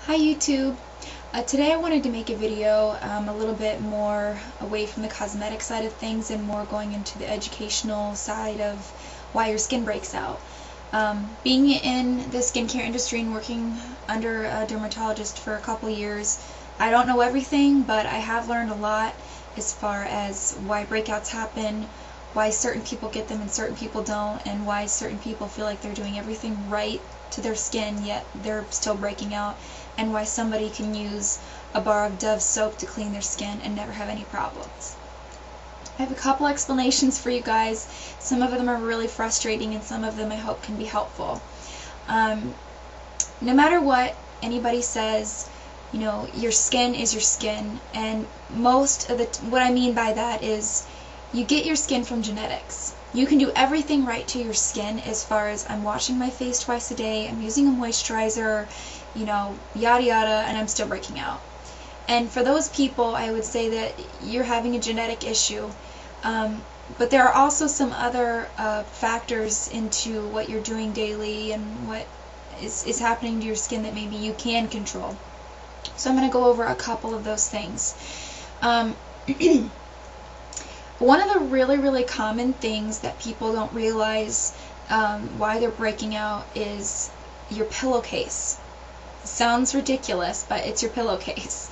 Hi YouTube! Today I wanted to make a video a little bit more away from the cosmetic side of things and more going into the educational side of why your skin breaks out. Being in the skincare industry and working under a dermatologist for a couple years, I don't know everything, but I have learned a lot as far as why breakouts happen, why certain people get them and certain people don't, and why certain people feel like they're doing everything right to their skin yet they're still breaking out, and why somebody can use a bar of Dove soap to clean their skin and never have any problems. I have a couple explanations for you guys. Some of them are really frustrating and some of them I hope can be helpful. No matter what anybody says, you know, your skin is your skin, and what I mean by that is you get your skin from genetics. You can do everything right to your skin as far as I'm washing my face twice a day, I'm using a moisturizer, you know, yada yada, and I'm still breaking out. And for those people, I would say that you're having a genetic issue. But there are also some other factors into what you're doing daily and what is happening to your skin that maybe you can control. So I'm going to go over a couple of those things. One of the really common things that people don't realize why they're breaking out is your pillowcase. It sounds ridiculous, but it's your pillowcase.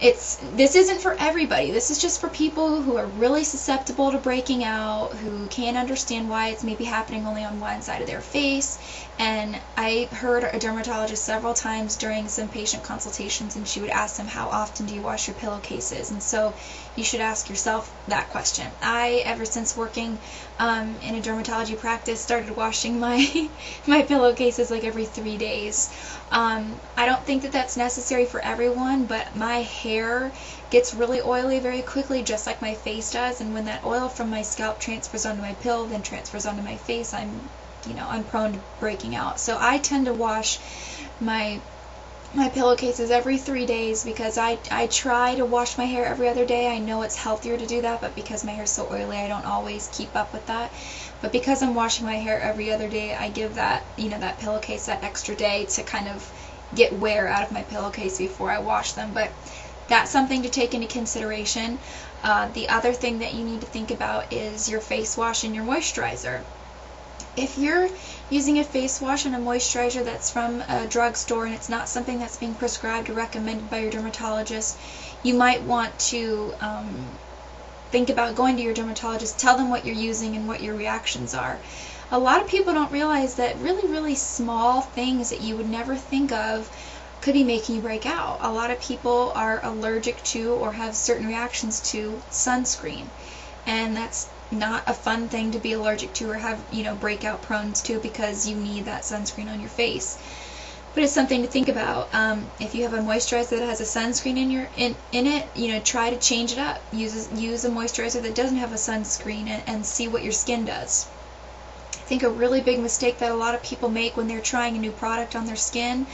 This isn't for everybody. This is just for people who are really susceptible to breaking out, who can't understand why it's maybe happening only on one side of their face. And I heard a dermatologist several times during some patient consultations, and she would ask them, how often do you wash your pillowcases? And so you should ask yourself that question. I, ever since working in a dermatology practice, started washing my pillowcases like every 3 days. I don't think that that's necessary for everyone, but my hair gets really oily very quickly, just like my face does, and when that oil from my scalp transfers onto my pillow, then transfers onto my face, I'm prone to breaking out. So I tend to wash my pillowcases every 3 days because I try to wash my hair every other day. I know it's healthier to do that, but because my hair is so oily, I don't always keep up with that. But because I'm washing my hair every other day, I give that, that pillowcase that extra day to kind of get wear out of my pillowcase before I wash them. But that's something to take into consideration. The other thing that you need to think about is your face wash and your moisturizer. If you're using a face wash and a moisturizer that's from a drugstore and it's not something that's being prescribed or recommended by your dermatologist, you might want to think about going to your dermatologist, tell them what you're using and what your reactions are. A lot of people don't realize that really small things that you would never think of could be making you break out. A lot of people are allergic to or have certain reactions to sunscreen, and that's not a fun thing to be allergic to or have, breakout prone to, because you need that sunscreen on your face. But it's something to think about. If you have a moisturizer that has a sunscreen in it, try to change it up. Use a moisturizer that doesn't have a sunscreen and see what your skin does. I think a really big mistake that a lot of people make when they're trying a new product on their skin,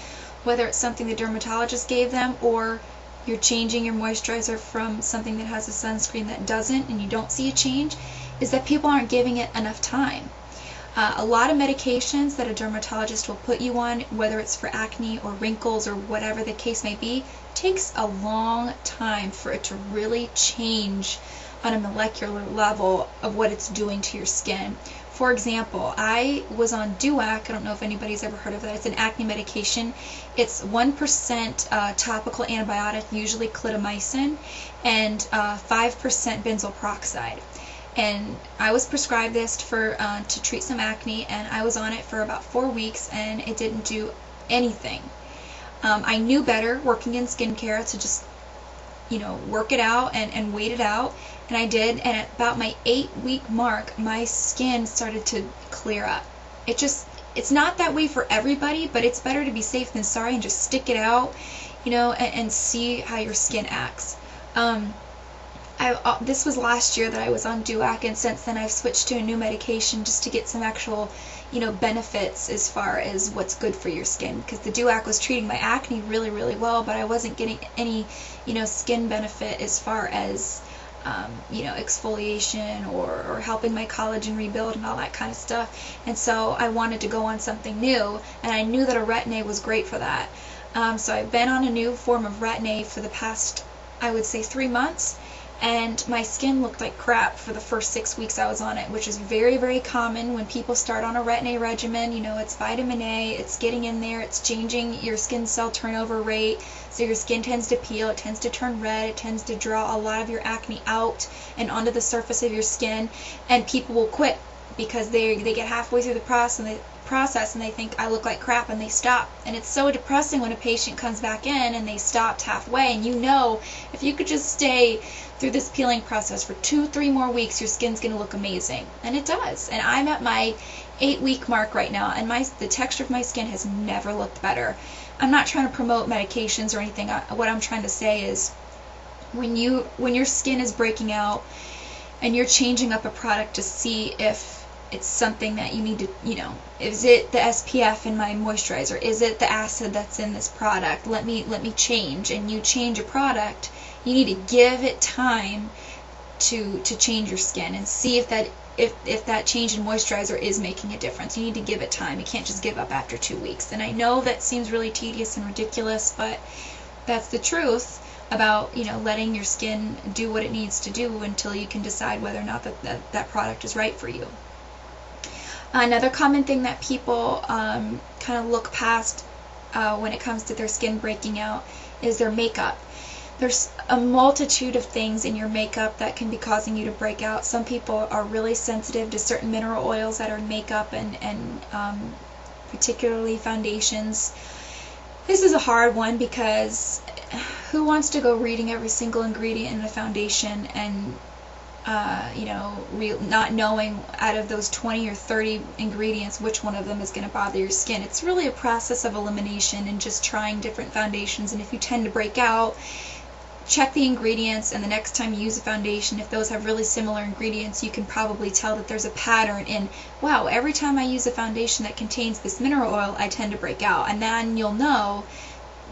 whether it's something the dermatologist gave them or you're changing your moisturizer from something that has a sunscreen that doesn't, and you don't see a change, is that people aren't giving it enough time. A lot of medications that a dermatologist will put you on, whether it's for acne or wrinkles or whatever the case may be, takes a long time for it to really change on a molecular level of what it's doing to your skin. For example, I was on DUAC. I don't know if anybody's ever heard of that. It's an acne medication. It's 1% topical antibiotic, usually clindamycin, and 5% benzoyl peroxide. And I was prescribed this to treat some acne, and I was on it for about 4 weeks, and it didn't do anything. I knew better working in skincare to just, work it out and wait it out, and I did. And at about my 8-week mark, my skin started to clear up. It's not that way for everybody, but it's better to be safe than sorry and just stick it out, and see how your skin acts. This was last year that I was on DUAC, and since then I've switched to a new medication just to get some actual, benefits as far as what's good for your skin. Because the DUAC was treating my acne really well, but I wasn't getting any, skin benefit as far as, exfoliation or helping my collagen rebuild and all that kind of stuff. And so I wanted to go on something new, and I knew that a Retin-A was great for that. So I've been on a new form of retin-A for the past, I would say, 3 months, and my skin looked like crap for the first 6 weeks I was on it, which is very, very common when people start on a retin-A regimen. You know, it's vitamin A, it's getting in there, it's changing your skin cell turnover rate, so your skin tends to peel, it tends to turn red, it tends to draw a lot of your acne out and onto the surface of your skin, and people will quit because they get halfway through the process and they think I look like crap, and they stop. And it's so depressing when a patient comes back in and they stopped halfway, and you know, if you could just stay through this peeling process for 2-3 more weeks, your skin's going to look amazing. And it does. And I'm at my 8-week mark right now, and the texture of my skin has never looked better. I'm not trying to promote medications or anything. What I'm trying to say is when your skin is breaking out and you're changing up a product to see if it's something that you need to, you know, is it the SPF in my moisturizer? Is it the acid that's in this product? Let me change. And you change a product, you need to give it time to change your skin and see if that change in moisturizer is making a difference. You need to give it time. You can't just give up after 2 weeks. And I know that seems really tedious and ridiculous, but that's the truth about, you know, letting your skin do what it needs to do until you can decide whether or not that product is right for you. Another common thing that people kind of look past when it comes to their skin breaking out is their makeup. There's a multitude of things in your makeup that can be causing you to break out. Some people are really sensitive to certain mineral oils that are in makeup, and particularly foundations. This is a hard one because who wants to go reading every single ingredient in a foundation and not knowing out of those 20 or 30 ingredients which one of them is going to bother your skin. It's really a process of elimination and just trying different foundations. And if you tend to break out, check the ingredients, and the next time you use a foundation, if those have really similar ingredients, you can probably tell that there's a pattern in, wow, every time I use a foundation that contains this mineral oil, I tend to break out. And then you'll know,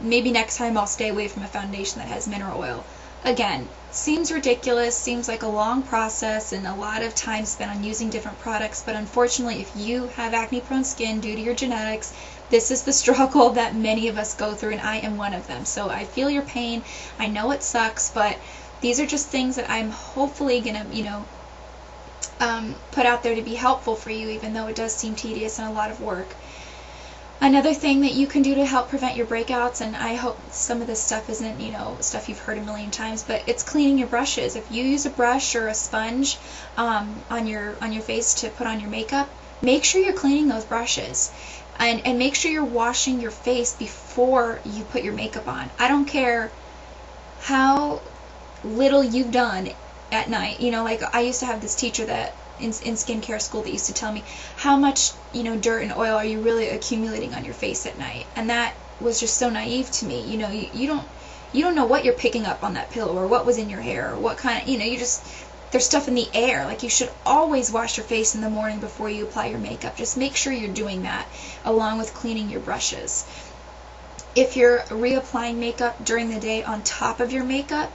maybe next time I'll stay away from a foundation that has mineral oil. Again, seems ridiculous, seems like a long process and a lot of time spent on using different products, but unfortunately, if you have acne-prone skin due to your genetics, this is the struggle that many of us go through, and I am one of them. So I feel your pain. I know it sucks, but these are just things that I'm hopefully going to, put out there to be helpful for you, even though it does seem tedious and a lot of work. Another thing that you can do to help prevent your breakouts, and I hope some of this stuff isn't, stuff you've heard a million times, but it's cleaning your brushes. If you use a brush or a sponge on your face to put on your makeup, make sure you're cleaning those brushes. And make sure you're washing your face before you put your makeup on. I don't care how little you've done at night. Like I used to have this teacher that in skincare school that used to tell me how much dirt and oil are you really accumulating on your face at night, and that was just so naive to me. You don't know what you're picking up on that pillow or what was in your hair or what kind of there's stuff in the air. Like, you should always wash your face in the morning before you apply your makeup. Just make sure you're doing that along with cleaning your brushes. If you're reapplying makeup during the day on top of your makeup,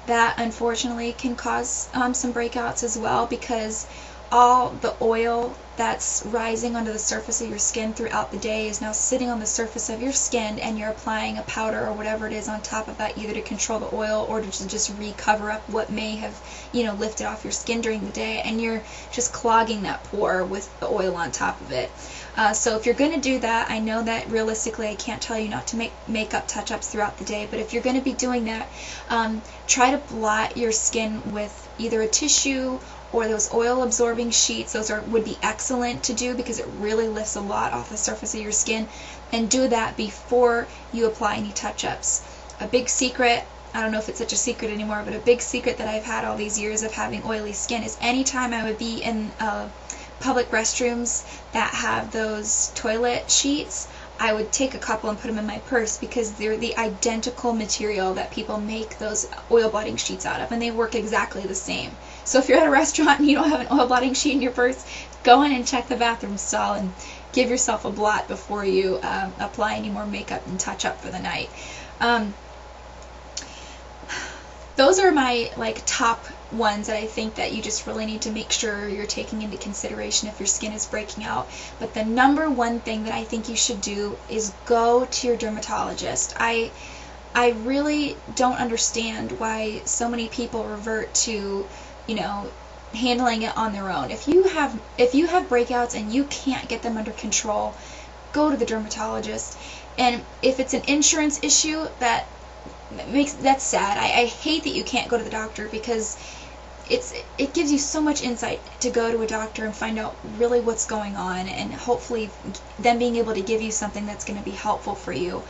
that unfortunately can cause some breakouts as well, because all the oil that's rising onto the surface of your skin throughout the day is now sitting on the surface of your skin, and you're applying a powder or whatever it is on top of that, either to control the oil or to just recover up what may have lifted off your skin during the day, and you're just clogging that pore with the oil on top of it. So if you're going to do that, I know that realistically I can't tell you not to make makeup touch-ups throughout the day, but if you're going to be doing that, try to blot your skin with either a tissue or those oil absorbing sheets. Those would be excellent to do because it really lifts a lot off the surface of your skin, and do that before you apply any touch-ups. A big secret, I don't know if it's such a secret anymore, but a big secret that I've had all these years of having oily skin is anytime I would be in public restrooms that have those toilet sheets, I would take a couple and put them in my purse, because they're the identical material that people make those oil blotting sheets out of, and they work exactly the same. So if you're at a restaurant and you don't have an oil blotting sheet in your purse, go in and check the bathroom stall and give yourself a blot before you apply any more makeup and touch up for the night. Those are my top ones that I think that you just really need to make sure you're taking into consideration if your skin is breaking out. But the number one thing that I think you should do is go to your dermatologist. I really don't understand why so many people revert to, handling it on their own. If you have breakouts and you can't get them under control, go to the dermatologist. And if it's an insurance issue, that's sad. I hate that you can't go to the doctor, because it gives you so much insight to go to a doctor and find out really what's going on, and hopefully them being able to give you something that's going to be helpful for you.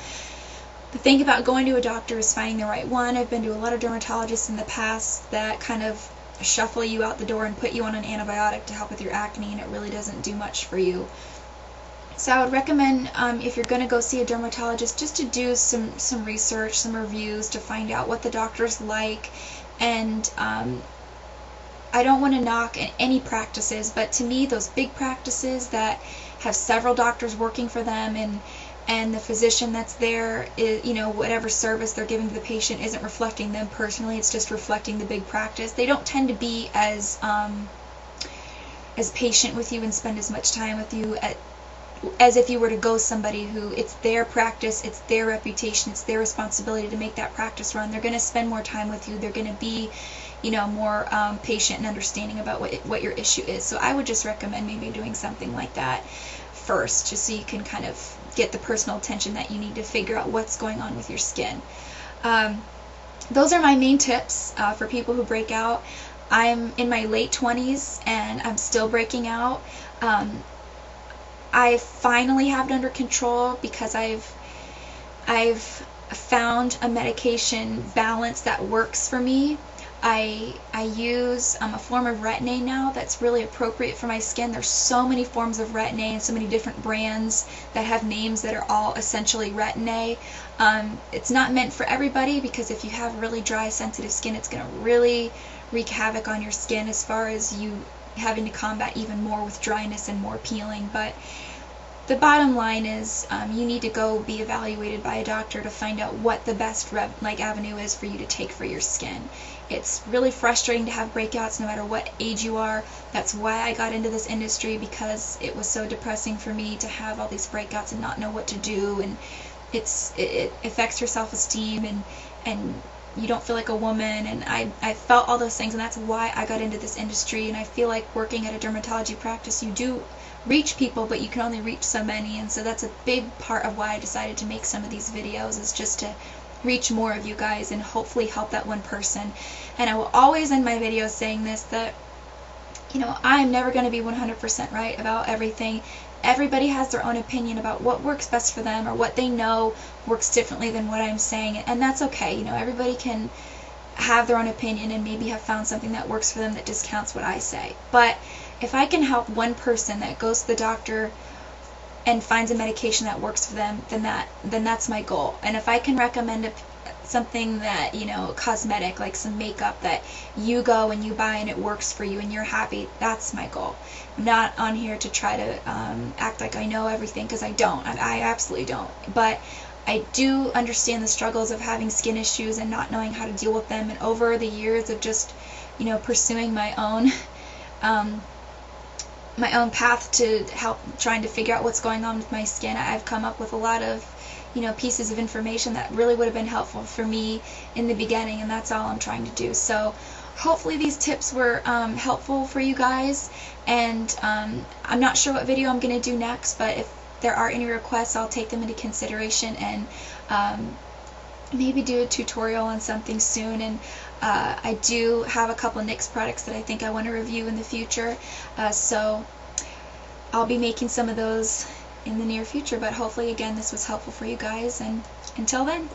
The thing about going to a doctor is finding the right one. I've been to a lot of dermatologists in the past that kind of shuffle you out the door and put you on an antibiotic to help with your acne, and it really doesn't do much for you. So I would recommend, if you're going to go see a dermatologist, just to do some research, some reviews, to find out what the doctor's like. And I don't want to knock any practices, but to me, those big practices that have several doctors working for them, and the physician that's there is, whatever service they're giving to the patient isn't reflecting them personally, it's just reflecting the big practice. They don't tend to be as patient with you and spend as much time with you as if you were to go somebody who, it's their practice, it's their reputation, it's their responsibility to make that practice run. They're going to spend more time with you. They're going to be, more patient and understanding about what your issue is. So I would just recommend maybe doing something like that first, just so you can kind of get the personal attention that you need to figure out what's going on with your skin. Those are my main tips for people who break out. I'm in my late 20s and I'm still breaking out. I finally have it under control because I've found a medication balance that works for me. I use a form of Retin-A now that's really appropriate for my skin. There's so many forms of Retin-A and so many different brands that have names that are all essentially Retin-A. It's not meant for everybody, because if you have really dry, sensitive skin, it's going to really wreak havoc on your skin as far as you having to combat even more with dryness and more peeling. But the bottom line is you need to go be evaluated by a doctor to find out what the best avenue is for you to take for your skin. It's really frustrating to have breakouts no matter what age you are. That's why I got into this industry, because it was so depressing for me to have all these breakouts and not know what to do, and it affects your self-esteem, and you don't feel like a woman, and I felt all those things, and that's why I got into this industry. And I feel like working at a dermatology practice, you do reach people, but you can only reach so many, and so that's a big part of why I decided to make some of these videos, is just to reach more of you guys and hopefully help that one person. And I will always end my videos saying this, that I'm never going to be 100% right about everything. Everybody has their own opinion about what works best for them, or what they know works differently than what I'm saying, and that's okay. Everybody can have their own opinion and maybe have found something that works for them that discounts what I say. But if I can help one person that goes to the doctor and finds a medication that works for them, then that's my goal. And if I can recommend something that, cosmetic, like some makeup that you go and you buy and it works for you and you're happy, that's my goal. I'm not on here to try to act like I know everything, because I don't. I absolutely don't. But I do understand the struggles of having skin issues and not knowing how to deal with them. And over the years of just, pursuing my own path to help trying to figure out what's going on with my skin, I've come up with a lot of pieces of information that really would have been helpful for me in the beginning, and that's all I'm trying to do. So hopefully these tips were helpful for you guys, and I'm not sure what video I'm going to do next, but if there are any requests, I'll take them into consideration, and maybe do a tutorial on something soon. And I do have a couple NYX products that I think I want to review in the future, so I'll be making some of those in the near future. But hopefully, again, this was helpful for you guys, and until then.